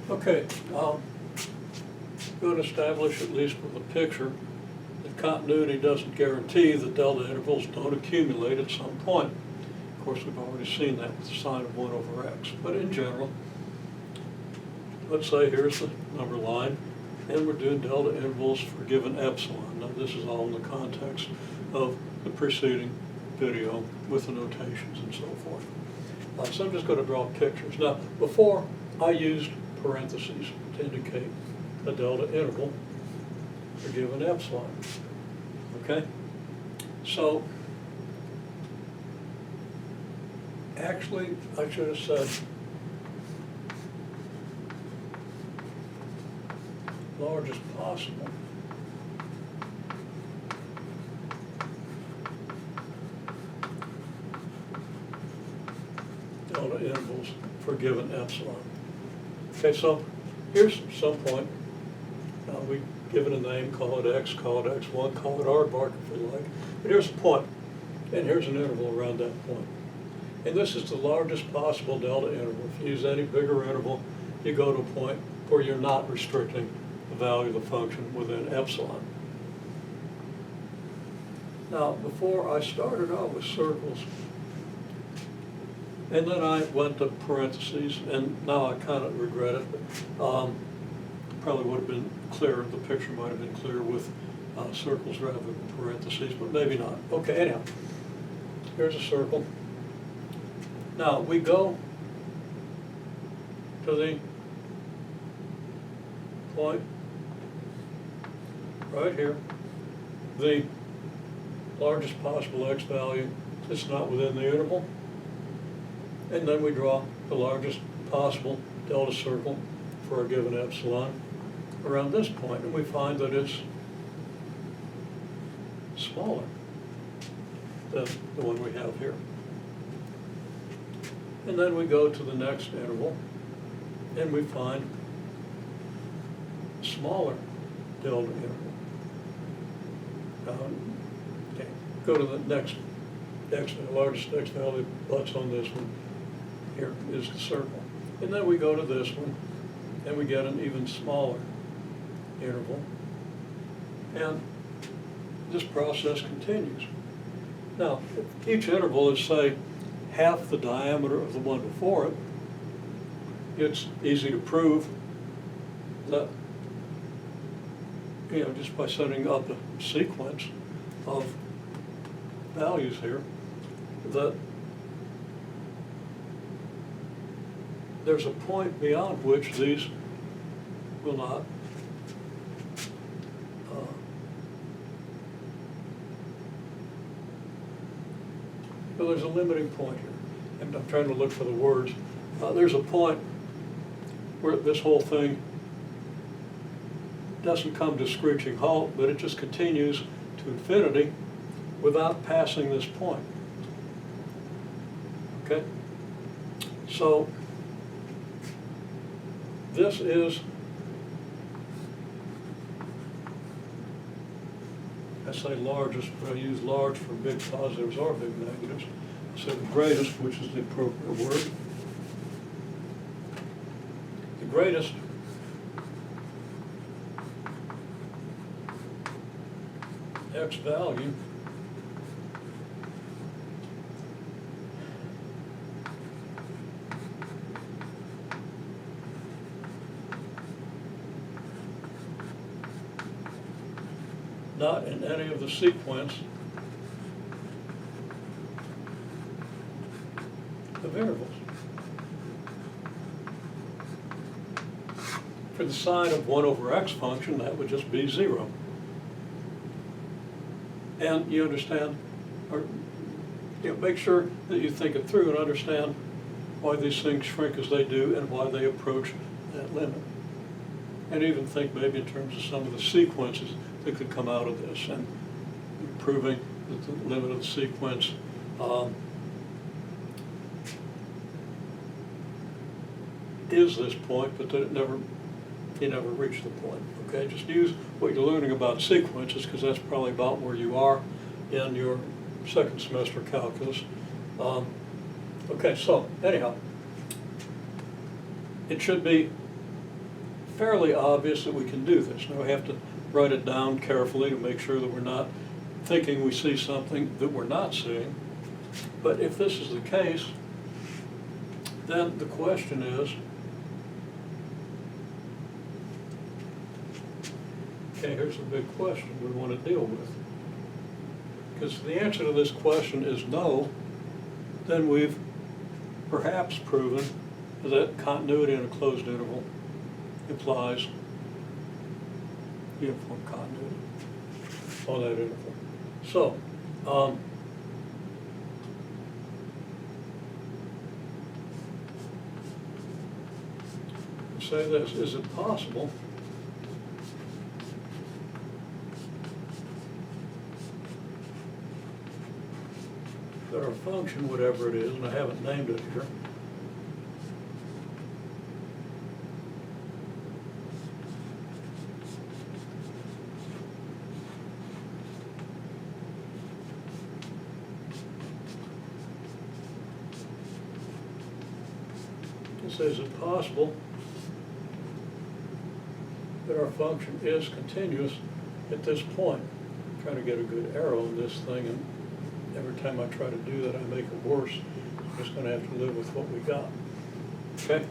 Okay, I'm going to establish, at least with a picture, that continuity doesn't guarantee that delta intervals don't accumulate at some point. Of course, we've already seen that with the sine of 1 over x. But in general, let's say here's the number line, and we're doing delta intervals for given epsilon. Now, this is all in the context of the preceding video with the notations and so forth. So I'm just going to draw pictures. Now, before I used parentheses to indicate a delta interval for given epsilon. Okay? So, actually, I should have said largest possible. Delta intervals for given epsilon. Okay, so here's some point. We give it a name, call it x, call it x1, call it aardvark if we like. But here's the point, and here's an interval around that point. And this is the largest possible delta interval. If you use any bigger interval, you go to a point where you're not restricting the value of the function within epsilon. Now, before I started out with circles, and then I went to parentheses, and now I kind of regret it, but probably would have been clearer, the picture might have been clearer with circles rather than parentheses, but maybe not. Okay, anyhow, here's a circle. Now, we go to the point right here, the largest possible x value that's not within the interval, and then we draw the largest possible delta circle for a given epsilon around this point, and we find that it's smaller than the one we have here. And then we go to the next interval, and we find smaller delta interval. Okay. Go to the next x, the largest x value butts on this one. Here is the circle. And then we go to this one, and we get an even smaller interval. And this process continues. Now, if each interval is, say, half the diameter of the one before it, it's easy to prove that, just by setting up a sequence of values here, that there's a point beyond which these will not well, there's a limiting point here. And I'm trying to look for the words. There's a point where this whole thing doesn't come to a screeching halt, but it just continues to infinity without passing this point. Okay? So, this is, I say largest, but I use large for big positives or big negatives. So the greatest, which is the appropriate word. The greatest x value not in any of the sequence of intervals. For the sine of 1 over x function, that would just be 0. And you understand, or make sure that you think it through and understand why these things shrink as they do and why they approach that limit. And even think maybe in terms of some of the sequences that could come out of this, and proving that the limit of the sequence is this point, but that you never reach the point. Okay, just use what you're learning about sequences, because that's probably about where you are in your second semester calculus. Okay, so anyhow, it should be fairly obvious that we can do this. Now we have to write it down carefully to make sure that we're not thinking we see something that we're not seeing. But if this is the case, then the question is, okay, here's the big question we want to deal with. Because if the answer to this question is no, then we've perhaps proven that continuity in a closed interval implies uniform continuity on that interval. So, say this, is it possible that our function, whatever it is, and I haven't named it here, is it possible that our function is continuous at this point? I'm trying to get a good arrow on this thing, and every time I try to do that, I make it worse. I'm just going to have to live with what we got. Okay?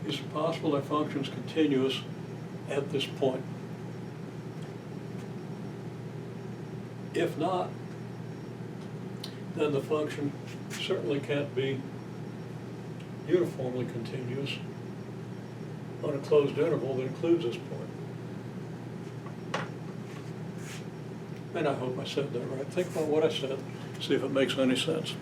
Is it possible that function is continuous at this point? If not, then the function certainly can't be uniformly continuous on a closed interval that includes this point. And I hope I said that right. Think about what I said, see if it makes any sense.